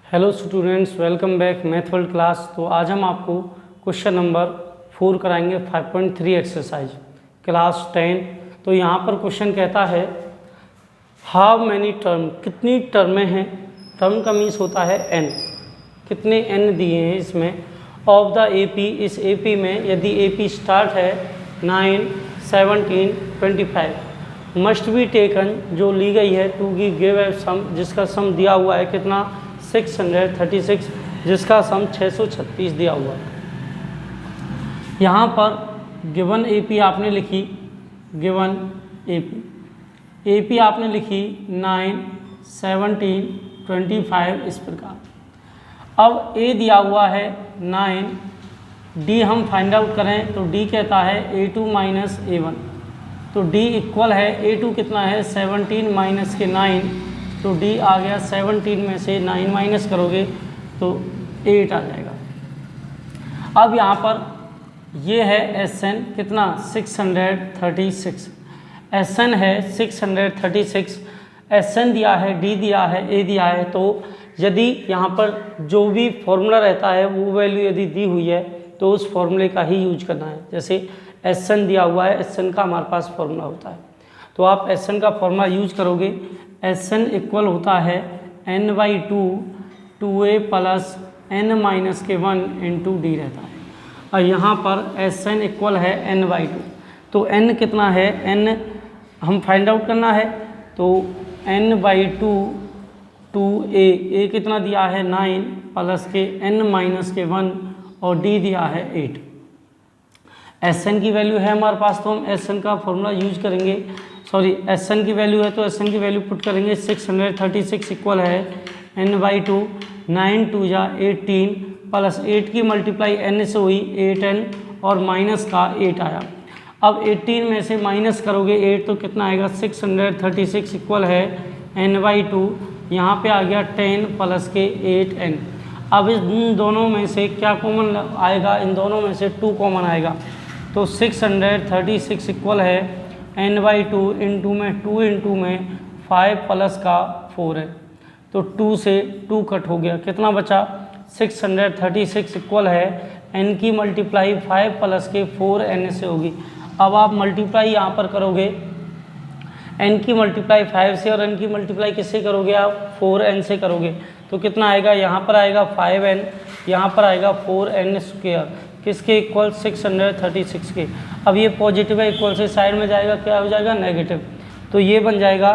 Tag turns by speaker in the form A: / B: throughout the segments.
A: Hello students, welcome back math world class. तो आज हम आपको क्वेश्चन नंबर 4 कराएंगे 5.3 एक्सरसाइज क्लास 10। तो यहाँ पर क्वेश्चन कहता है हाउ मैनी टर्म, कितनी टर्में हैं। टर्म का मीन्स होता है एन, कितने एन दिए हैं इसमें। ऑफ द एपी, इस एपी में यदि एपी स्टार्ट है 9, 17, 25 मस्ट बी टेकन, जो ली गई है टू की गिव ए सम, जिसका सम दिया हुआ है कितना 636, जिसका सम 636 दिया हुआ है। यहाँ पर गिवन एपी आपने लिखी, गिवन एपी आपने लिखी 9, 17, 25 इस प्रकार। अब ए दिया हुआ है 9, डी हम फाइंड आउट करें तो डी कहता है A2 माइनस A1, तो डी इक्वल है A2 कितना है 17 माइनस के 9, तो डी आ गया 17 में से 9 माइनस करोगे तो 8 आ जाएगा। अब यहाँ पर ये है SN कितना 636, SN है 636, SN दिया है, D दिया है, A दिया है। तो यदि यहाँ पर जो भी फॉर्मूला रहता है वो वैल्यू यदि दी हुई है तो उस फॉर्मूले का ही यूज करना है। जैसे SN दिया हुआ है, SN का हमारे पास फॉर्मूला होता है, तो आप SN का फॉर्मूला यूज करोगे। SN इक्वल होता है n/2 2a plus n minus के 1 इंटू डी रहता है। और यहाँ पर SN इक्वल है n/2, तो n कितना है, n हम फाइंड आउट करना है, तो n/2 2a कितना दिया है 9 प्लस के n माइनस के 1 और d दिया है 8। SN की वैल्यू है हमारे पास, तो हम SN का फॉर्मूला यूज करेंगे। सॉरी, SN की वैल्यू है तो SN की वैल्यू पुट करेंगे। 636 इक्वल है n/2, 9 2 जा 18 प्लस 8 की मल्टीप्लाई n से हुई 8n और माइनस का 8 आया। अब 18 में से माइनस करोगे 8 तो कितना आएगा 636 इक्वल है n/2, यहाँ पे आ गया 10 प्लस के 8n। अब इन दोनों में से क्या कॉमन आएगा, इन दोनों में से 2 कॉमन आएगा, तो 636 इक्वल है n/2 इंटू में 2 इंटू में 5 प्लस का 4 है, तो 2 से 2 कट हो गया, कितना बचा 636 इक्वल है n की मल्टीप्लाई 5 प्लस के 4n से होगी। अब आप मल्टीप्लाई यहाँ पर करोगे, n की मल्टीप्लाई 5 से और n की मल्टीप्लाई किससे करोगे आप 4n से करोगे, तो कितना आएगा, यहाँ पर आएगा 5n, यहाँ पर आएगा 4n स्क्वायर, किसके इक्वल 636 के। अब ये पॉजिटिव है, इक्वल से साइड में जाएगा, क्या हो जाएगा नेगेटिव, तो ये बन जाएगा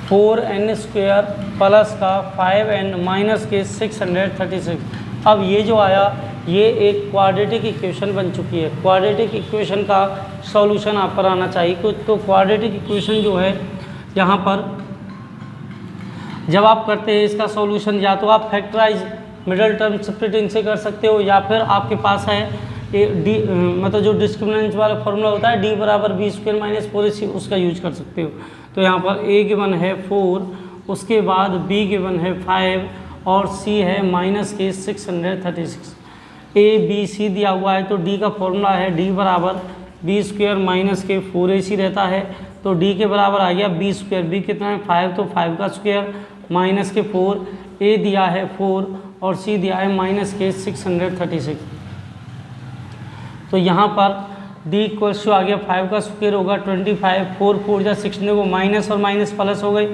A: 4n स्क्वायर प्लस का 5n माइनस के 636। अब ये जो आया ये एक क्वाड्रेटिक इक्वेशन बन चुकी है। क्वाड्रेटिक इक्वेशन का सॉल्यूशन आप पर आना चाहिए कुछ, तो क्वाड्रेटिक इक्वेशन जो है यहाँ पर जब आप करते हैं इसका सॉल्यूशन, या तो आप फैक्टराइज मिडल टर्म स्प्लिटिंग से कर सकते हो, या फिर आपके पास है डी मतलब जो डिस्क्रिमिनेंट वाला फॉर्मूला होता है d बराबर b² माइनस 4ac, उसका यूज कर सकते हो। तो यहाँ पर a गिवन है 4, उसके बाद b गिवन है 5 और c है माइनस के 636। a b c दिया हुआ है, तो d का फॉर्मूला है d बराबर b² माइनस के 4ac रहता है, तो d के बराबर आ गया b², b कितना है 5, तो 5 का स्क्वायर माइनस के 4, a दिया है 4 और c दिया है माइनस के 636। तो यहाँ पर d इक्वल्स टू आ गया 5 का स्क्वायर होगा 25, 4 4 जा 16, वो माइनस और माइनस प्लस हो गई,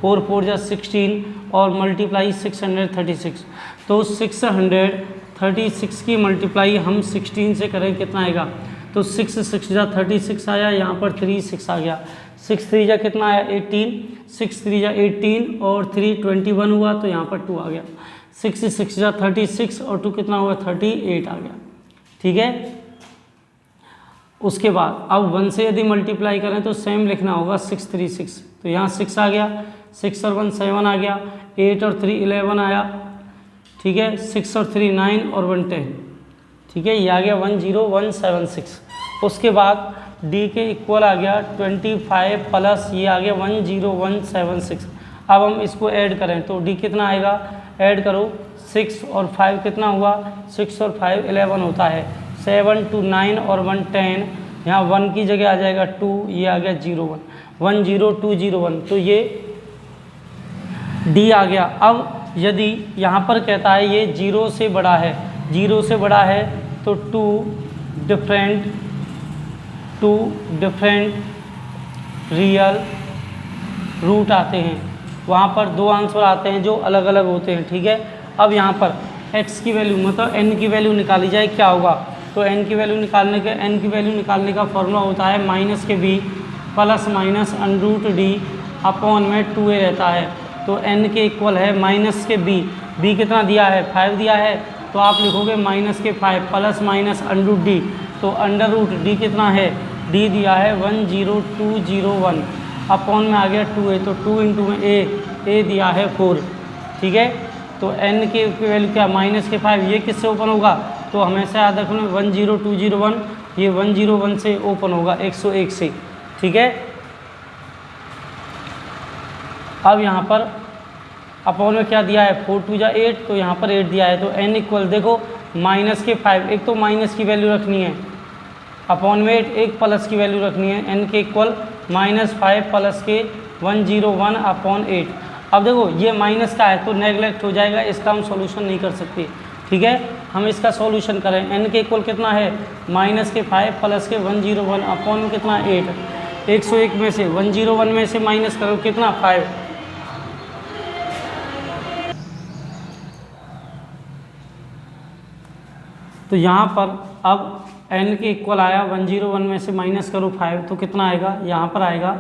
A: 4 4 जा 16 और मल्टीप्लाई 636। तो 636 की मल्टीप्लाई हम 16 से करें, कितना आएगा, तो 6 6 जा 36 आया, यहाँ पर 3 6 आ गया, 6 3 जा कितना आया 18, 6 3 जा 18 और 3 21 हुआ, तो यहाँ पर 2 आ गया। 6 6 जा 36 और 2 कितना हुआ 38 आ गया, ठीक है। उसके बाद अब 1 से यदि मल्टीप्लाई करें तो सेम लिखना होगा 636, तो यहाँ 6 आ गया, 6 और 1 7 आ गया, 8 और 3 11 आया, ठीक है, 6 और 3 9 और 1 10, ठीक है, ये आ गया 10176। उसके बाद d के इक्वल आ गया 25 प्लस ये आ गया 10176। अब हम इसको ऐड करें तो d कितना आएगा, ऐड करो 6 और 5 कितना हुआ, 6 और 5 11 होता है, 7 2 9 और 1 10, यहाँ 1 की जगह आ जाएगा 2, ये आ गया 0 1 1 0 2 0 1, तो ये डी आ गया। अब यदि यहाँ पर कहता है ये 0 से बड़ा है, 0 से बड़ा है तो टू डिफरेंट रियल रूट आते हैं, वहाँ पर 2 आंसर आते हैं जो अलग अलग होते हैं, ठीक है। अब यहाँ पर x की वैल्यू मतलब n की वैल्यू निकाली जाए, क्या होगा, तो n की वैल्यू निकालने का फॉर्मूला होता है माइनस के b plus minus under root D upon में 2a रहता है। तो n के इक्वल है माइनस के b कितना दिया है 5 दिया है, तो आप लिखोगे माइनस के 5 प्लस माइनस अंडरूट डी, तो अंडर रूट डी कितना है, डी दिया है 10201 अपॉन में आ गया 2a, तो 2 इंटू में a दिया है 4, ठीक है। तो n के वैल्यू क्या माइनस के 5, ये किससे ओपन होगा, तो हमेशा याद रखना 10201, ये 101 से ओपन होगा 101 से, ठीक है। अब यहाँ पर अपॉन में क्या दिया है 4 2 जा 8, तो यहाँ पर 8 दिया है, तो n इक्वल देखो माइनस के 5, एक तो माइनस की वैल्यू रखनी है अपॉन में 8, एक प्लस की वैल्यू रखनी है, n के इक्वल -5 प्लस के 101 अपॉन 8। अब देखो ये माइनस का है तो नेगलेक्ट हो जाएगा, इसका हम सॉल्यूशन नहीं कर सकते, ठीक है। हम इसका सॉल्यूशन करें, n के इक्वल कितना है माइनस के 5 प्लस के 101 अपॉन में कितना 8, 101 में से 101 में से माइनस करो कितना 5, तो यहाँ पर अब n के इक्वल आया 101 में से माइनस करो 5, तो कितना आएगा, यहाँ पर आएगा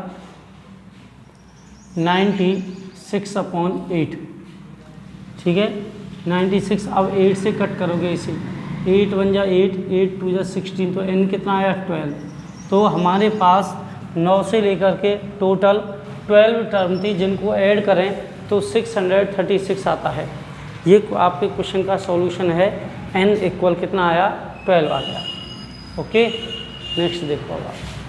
A: 96 अपॉन 8, ठीक है 96। अब 8 से कट करोगे इसे, 8 1 जा 8, 8 2 जा 16, तो n कितना आया 12। तो हमारे पास 9 से लेकर के टोटल 12 टर्म थी, जिनको ऐड करें तो 636 आता है। ये आपके क्वेश्चन का सॉल्यूशन है, n इक्वल कितना आया 12 आ गया। ओके, नेक्स्ट देखो अब आप।